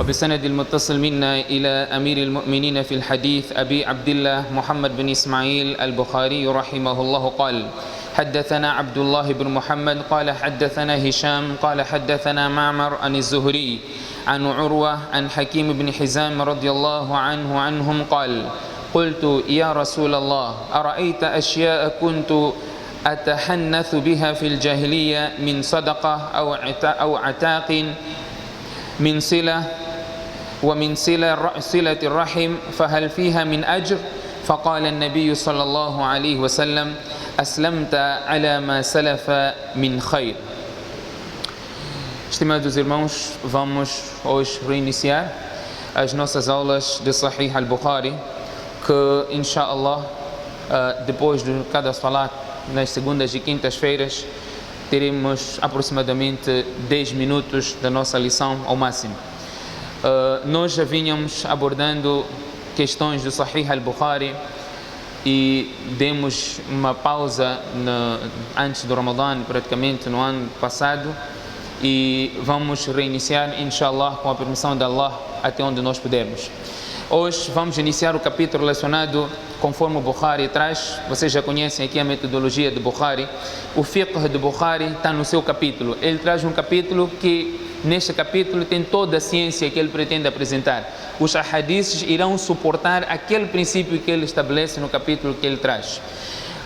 وبسند المتصل منا إلى أمير المؤمنين في الحديث أبي عبد الله محمد بن إسماعيل البخاري رحمه الله قال: حدثنا عبد الله بن محمد قال حدثنا هشام قال حدثنا معمر عن الزهري عن عروة عن حكيم بن حزام رضي الله عنهم قال: قلت يا رسول الله أرأيت أشياء كنت أتحنث بها في الجاهلية من صدقة أو عتاق من صلة ومن صلة الرحم فهل فيها من أجر؟ فقال النبي صلى الله عليه وسلم: أسلمت على ما سلف من خير. Estimados irmãos, vamos hoje reiniciar as nossas aulas de Sahih al-Bukhari, que, inshallah, depois de cada salat, nas segundas e quintas-feiras, teremos aproximadamente 10 minutos da nossa lição ao máximo. Nós já vínhamos abordando questões do Sahih al-Bukhari e demos uma pausa antes do Ramadã, praticamente no ano passado, e vamos reiniciar, inshallah, com a permissão de Allah, até onde nós pudermos. Hoje vamos iniciar o capítulo relacionado conforme o Bukhari traz. Vocês já conhecem aqui a metodologia de Bukhari. O fiqh de Bukhari está no seu capítulo. Ele traz um capítulo que, neste capítulo, tem toda a ciência que ele pretende apresentar. Os hadiths irão suportar aquele princípio que ele estabelece no capítulo que ele traz.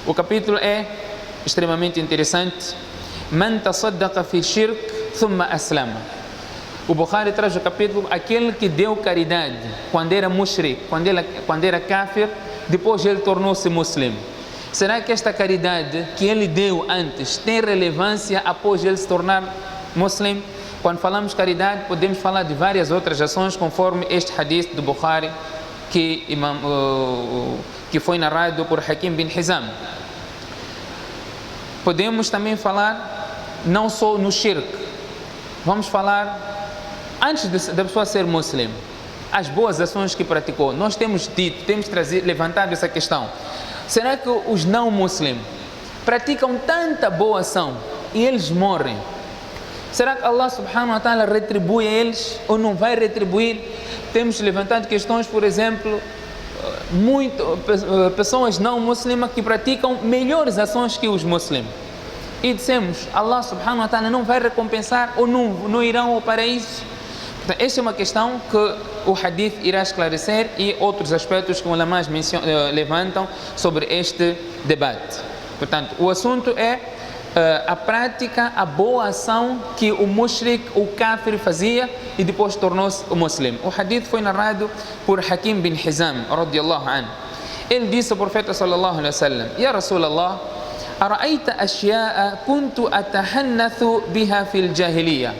O capítulo é extremamente interessante. Man tasaddaqa fi shirk thumma aslama. O Bukhari traz o capítulo aquele que deu caridade quando era mushrik, quando era kafir, depois ele tornou-se muslimo. Será que esta caridade que ele deu antes tem relevância após ele se tornar muslimo? Quando falamos caridade, podemos falar de várias outras ações, conforme este hadith do Bukhari que foi narrado por Hakim bin Hizam. Podemos também falar não só no shirk, vamos falar antes da pessoa ser muslimo, as boas ações que praticou. Nós temos dito, levantado essa questão. Será que os não muslims praticam tanta boa ação e eles morrem? Será que Allah subhanahu wa ta'ala retribui a eles ou não vai retribuir? Temos levantado questões, por exemplo, pessoas não muslimas que praticam melhores ações que os muslims. E dissemos, Allah subhanahu wa ta'ala não vai recompensar ou não irão ao paraíso? Então, esta é uma questão que o hadith irá esclarecer e outros aspectos que os ulamás levantam sobre este debate. Portanto, o assunto é a prática, a boa ação que o mushrik, o kafir fazia e depois tornou-se o muslim. O hadith foi narrado por Hakim bin Hizam, radiyallahu anhu. Ele disse ao profeta sallallahu alaihi wasallam: Ya Rasulallah, ara'ayta ashya'a kuntu atahannathu biha fil jahiliya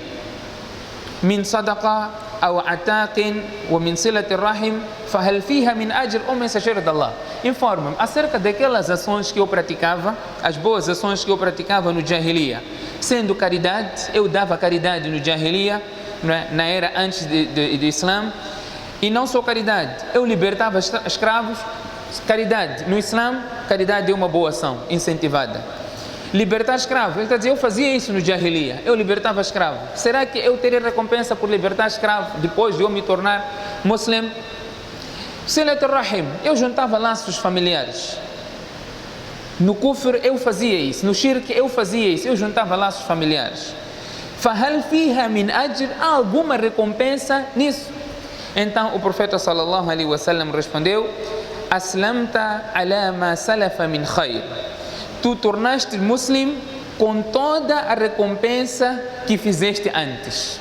min sadaqa aw ataqin wa min silati rahim fahal fiha min ajr? O mensageiro de Allah, informa-me acerca daquelas ações que eu praticava, as boas ações que eu praticava no Jahiliya. Sendo caridade, eu dava caridade no Jahiliya, na era antes do Islã, e não só caridade, eu libertava escravos. Caridade no Islã, caridade é uma boa ação incentivada. Libertar escravo, ele está dizendo, eu fazia isso no Jahiliya, eu libertava escravo. Será que eu teria recompensa por libertar escravo depois de eu me tornar muslim? Silat al-Rahim, eu juntava laços familiares. No Kufr eu fazia isso, no Shirk eu fazia isso, eu juntava laços familiares. Fahal fiha min ajr? Há alguma recompensa nisso? Então o profeta sallallahu alaihi wasallam respondeu: Aslamta ala ma salafa min khair. Tu tornaste muslim com toda a recompensa que fizeste antes.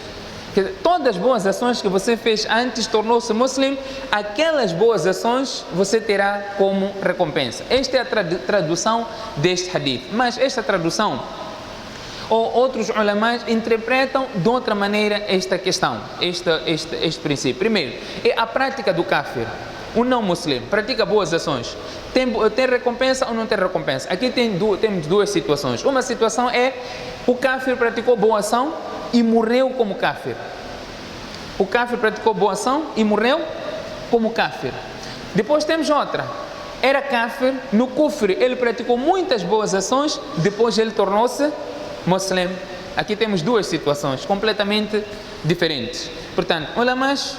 Todas as boas ações que você fez antes tornou-se muslim, aquelas boas ações você terá como recompensa. Esta é a tradução deste hadith. Mas esta tradução, ou outros ulamás interpretam de outra maneira esta questão, este princípio. Primeiro, é a prática do kafir. O não muslim pratica boas ações, tem recompensa ou não tem recompensa? Aqui temos duas situações. Uma situação é o kafir praticou boa ação e morreu como kafir. O kafir praticou boa ação e morreu como kafir. Depois temos outra. Era kafir, no kufr ele praticou muitas boas ações, depois ele tornou-se muslim. Aqui temos duas situações completamente diferentes. Portanto, ulamás,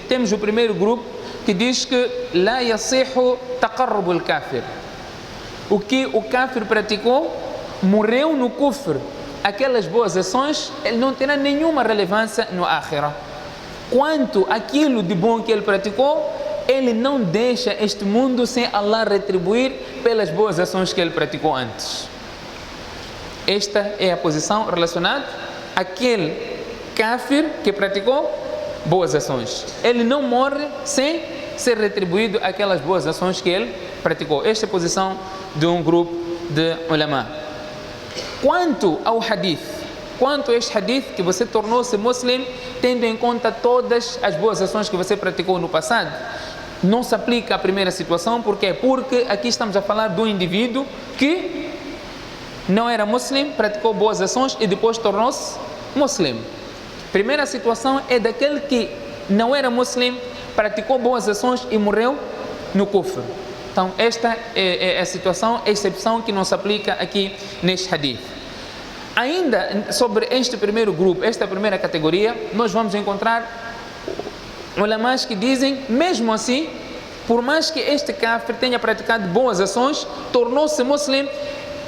temos o primeiro grupo que diz que la yasihu taqarrub al-kafir. O que o kafir praticou, morreu no kufr. Aquelas boas ações, ele não terá nenhuma relevância no akhirah. Quanto aquilo de bom que ele praticou, ele não deixa este mundo sem Allah retribuir pelas boas ações que ele praticou antes. Esta é a posição relacionada àquele kafir que praticou boas ações. Ele não morre sem ser retribuído aquelas boas ações que ele praticou. Esta é a posição de um grupo de ulama. Quanto ao hadith, quanto a este hadith que você tornou-se muslim tendo em conta todas as boas ações que você praticou no passado, não se aplica à primeira situação. Por quê? Porque aqui estamos a falar de um indivíduo que não era muslim, praticou boas ações e depois tornou-se muslim. Primeira situação é daquele que não era muslim, praticou boas ações e morreu no kufr. Então esta é a situação, a exceção que não se aplica aqui neste hadith. Ainda sobre este primeiro grupo, esta primeira categoria, nós vamos encontrar ulamás que dizem, mesmo assim, por mais que este kafir tenha praticado boas ações, tornou-se muslim,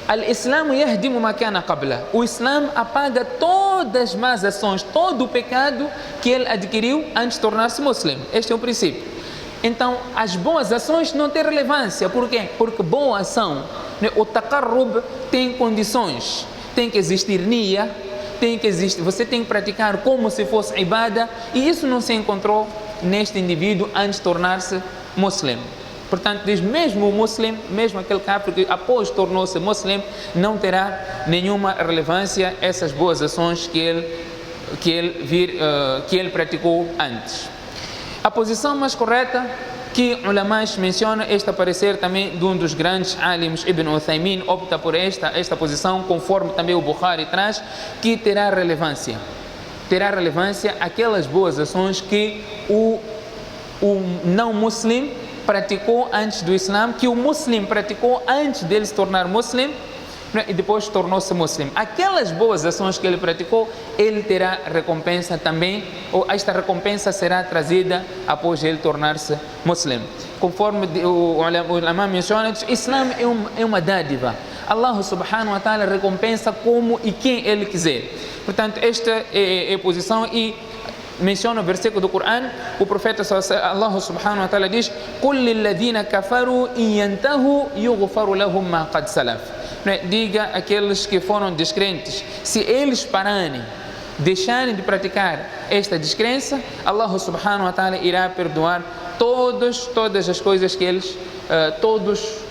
al-Islam yahdimu ma kana qabla. O Islam apaga todas as más ações, todo o pecado que ele adquiriu antes de tornar-se muslim. Este é o princípio. Então, as boas ações não têm relevância. Por quê? Porque boa ação, o taqarrub tem condições. Tem que existir niya, você tem que praticar como se fosse ibada, e isso não se encontrou neste indivíduo antes de tornar-se muslim. Portanto, diz, mesmo o muslim, mesmo aquele kafir que após tornou-se muslim, não terá nenhuma relevância essas boas ações que ele praticou antes. A posição mais correta que ulamás menciona, este parecer também de um dos grandes alims, Ibn Uthaymin, opta por esta posição, conforme também o Bukhari traz, que terá relevância aquelas boas ações que o não muslim praticou antes do Islã, que o muslim praticou antes dele se tornar muslim, e depois tornou-se muslim. Aquelas boas ações que ele praticou, ele terá recompensa também, ou esta recompensa será trazida após ele tornar-se muslim. Conforme o ulama menciona, o Islã é uma dádiva. Allah subhanahu wa ta'ala recompensa como e quem ele quiser. Portanto, esta é a posição, e menciona o versículo do Corão, o profeta Allah subhanahu wa ta'ala diz: "Qul lilladhina kafaru in yantahu yughfaru lahum ma qad salaf." Diga àqueles que foram descrentes, se eles pararem, deixarem de praticar esta descrença, Allah subhanahu wa ta'ala irá perdoar todas as coisas que eles, todos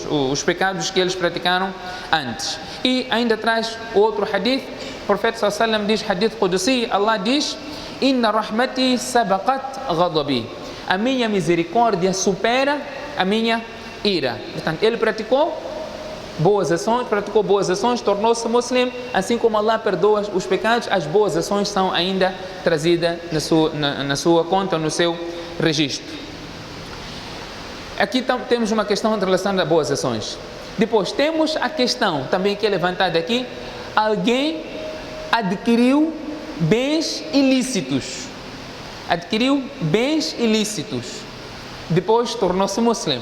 os pecados que eles praticaram antes. E ainda traz outro hadith, o profeta sallallahu alaihi wasallam diz, hadith Qudusi, Allah diz: "Inna rahmati sabaqat ghadabi." A minha misericórdia supera a minha ira. Portanto, ele praticou boas ações, tornou-se muslim, assim como Allah perdoa os pecados, as boas ações são ainda trazidas na sua conta, no seu registro. Aqui temos uma questão em relação a boas ações. Depois temos a questão também que é levantada aqui: alguém adquiriu bens ilícitos, depois tornou-se muslim.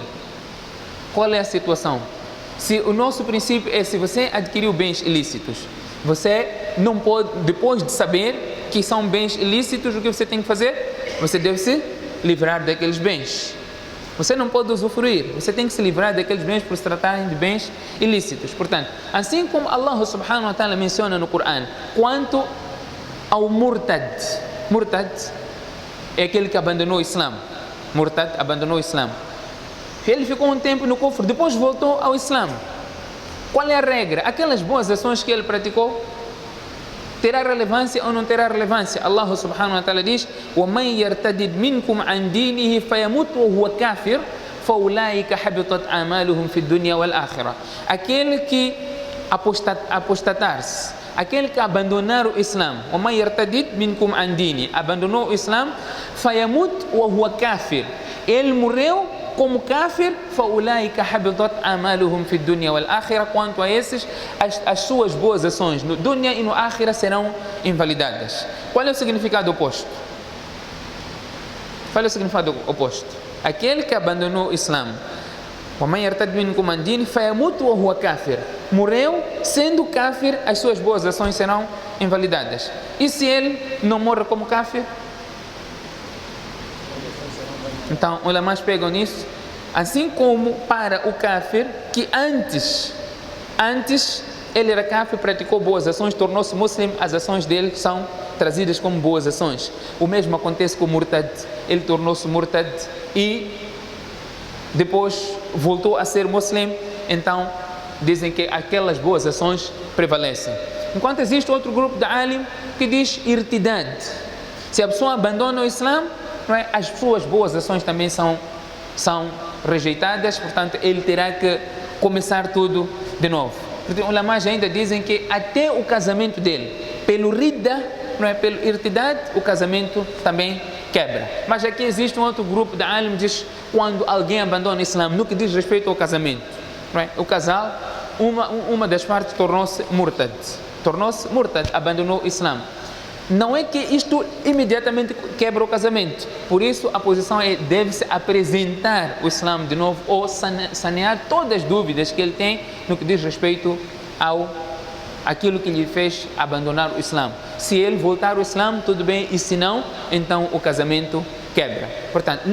Qual é a situação? Se o nosso princípio é, se você adquiriu bens ilícitos, você não pode, depois de saber que são bens ilícitos, o que você tem que fazer? Você deve se livrar daqueles bens. Você não pode usufruir, você tem que se livrar daqueles bens por se tratarem de bens ilícitos. Portanto, assim como Allah subhanahu wa ta'ala menciona no Corão, quanto ao murtad é aquele que abandonou o Islã. Murtad abandonou o Islã. Ele ficou um tempo no kufr, depois voltou ao Islã. Qual é a regra? Aquelas boas ações que ele praticou, terá relevância ou não terá relevância? Allah subhanahu wa ta'ala diz: وَمَنْ يَرْتَدِدْ مِنْكُمْ عَنْ دِينِهِ فَيَمُتْ وَهُوَ كَافِرٌ فَأُولَٰئِكَ حَبِطَتْ أَعْمَالُهُمْ فِي الدُّنْيَا وَالْآخِرَةِ. Aquele que apostatar-se, aquele que abandonar o Islã, وَمَنْ يَرْتَدِدْ مِنْكُمْ عَنْ دِينِهِ, abandonou o Islã, فَيَمُتْ وَهُوَ كَافِرٌ, ele morreu como kafir, فَأُولَٰئِكَ حَبِطَتْ أَعْمَالُهُمْ فِي الدُّنْيَا وَالْآخِرَةِ. Quanto a esses, as suas boas ações no dunya e no ákhira serão invalidadas. Qual é o significado oposto? Qual é o significado oposto? Aquele que abandonou o Islã, وَمَنْ يَرْتَدْ مِنْكُمْ عَنْ دِينِهِ فَيَمُتْ وَهُوَ كَافِرٌ, morreu sendo kafir, as suas boas ações serão invalidadas. E se ele não morre como kafir? Então, os ulama's pegam nisso, assim como para o kafir, que antes ele era kafir, praticou boas ações, tornou-se muslim, as ações dele são trazidas como boas ações. O mesmo acontece com o murtad, ele tornou-se murtad e depois voltou a ser muslim, então dizem que aquelas boas ações prevalecem. Enquanto existe outro grupo de alim que diz irtidad, se a pessoa abandona o Islã, não é? As suas boas ações também são rejeitadas, portanto ele terá que começar tudo de novo. Os ulama's ainda dizem que até o casamento dele, pelo ridda, não é? Pelo irtidad, o casamento também quebra. Mas aqui existe um outro grupo de alim que diz quando alguém abandona o Islã, no que diz respeito ao casamento, não é? O casal, uma das partes tornou-se murtad, abandonou o Islã. Não é que isto imediatamente quebra o casamento. Por isso a posição é, deve-se apresentar o Islã de novo ou sanear todas as dúvidas que ele tem no que diz respeito aquilo que lhe fez abandonar o Islã. Se ele voltar ao Islã, tudo bem, e se não, então o casamento quebra. Portanto,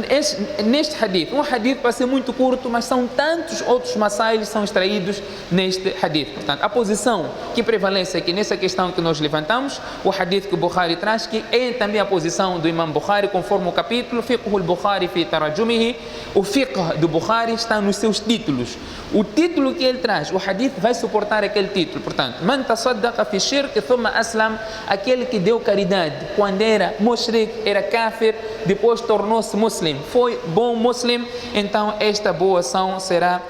neste hadith, um hadith para ser muito curto, mas são tantos outros masail são extraídos neste hadith. Portanto, a posição que prevalece aqui nessa questão que nós levantamos, o hadith que o Bukhari traz, que é também a posição do Imam Bukhari, conforme o capítulo, Fiqh al-Bukhari fi Tarajumihi, o fiqh do Bukhari está nos seus títulos. O título que ele traz, o hadith vai suportar aquele título. Portanto, Man tasaddaqa fi shirk thumma aslam, aquele que deu caridade quando era mushrik, era kafir, depois tornou-se muslim, foi bom muslim, então esta boa ação será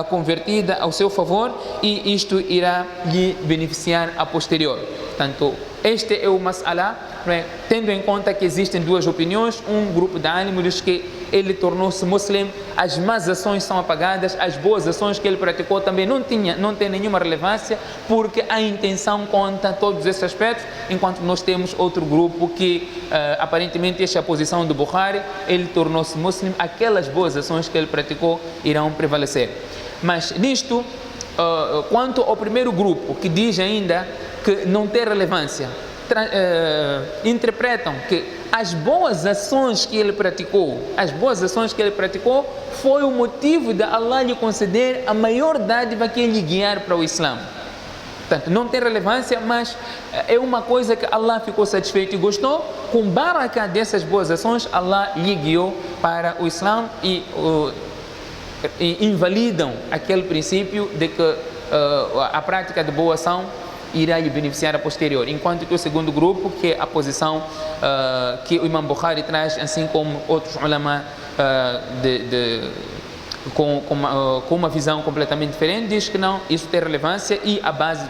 convertida ao seu favor e isto irá lhe beneficiar a posterior. Portanto, este é o mas'ala, tendo em conta que existem duas opiniões. Um grupo de alim diz que ele tornou-se muslim, as más ações são apagadas, as boas ações que ele praticou também não tem nenhuma relevância, porque a intenção conta todos esses aspectos, enquanto nós temos outro grupo que aparentemente esta é a posição do Bukhari, ele tornou-se muslim, aquelas boas ações que ele praticou irão prevalecer. Mas nisto, quanto ao primeiro grupo, que diz ainda que não tem relevância, interpretam que as boas ações que ele praticou, foi o motivo de Allah lhe conceder a maior dádiva que ele guiar para o Islã. Portanto, não tem relevância, mas é uma coisa que Allah ficou satisfeito e gostou. Com baraka dessas boas ações, Allah lhe guiou para o Islã e invalidam aquele princípio de que a prática de boa ação irá lhe beneficiar a posterior. Enquanto que o segundo grupo, que é a posição que o Imam Bukhari traz, assim como outros ulama com uma visão completamente diferente, diz que não, isso tem relevância, e a base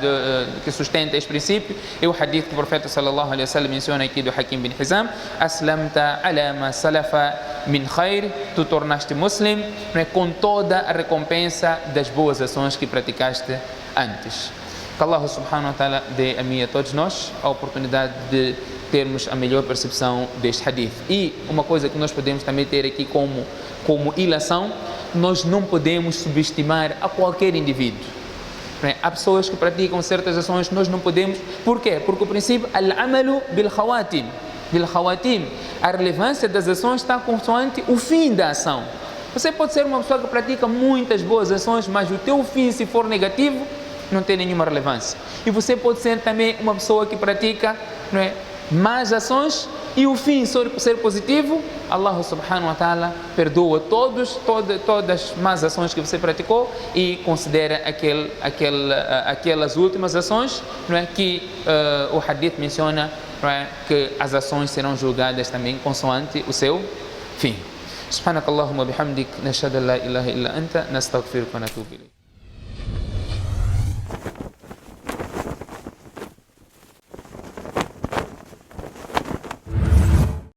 que sustenta este princípio é o hadith que o profeta sallallahu alaihi wasallam menciona aqui do Hakim bin Hizam: aslamta ala ma salafa min khair, tu tornaste muslim com toda a recompensa das boas ações que praticaste antes. Que Allah subhanahu wa ta'ala dê a mim e a todos nós a oportunidade de termos a melhor percepção deste hadith. E uma coisa que nós podemos também ter aqui como ilação: nós não podemos subestimar a qualquer indivíduo. Há pessoas que praticam certas ações, nós não podemos. Por quê? Porque o princípio al-amalu bil-khawatim, a relevância das ações está consoante o fim da ação. Você pode ser uma pessoa que pratica muitas boas ações, mas o teu fim, se for negativo, não tem nenhuma relevância. E você pode ser também uma pessoa que pratica más ações e o fim ser positivo, Allah subhanahu wa ta'ala perdoa todas as más ações que você praticou e considera aquelas últimas ações, que o hadith menciona, que as ações serão julgadas também consoante o seu fim. Subhanakallahumma bihamdik, nashhadu an la ilaha illa anta, nastaghfiruka wa natubu ilayk.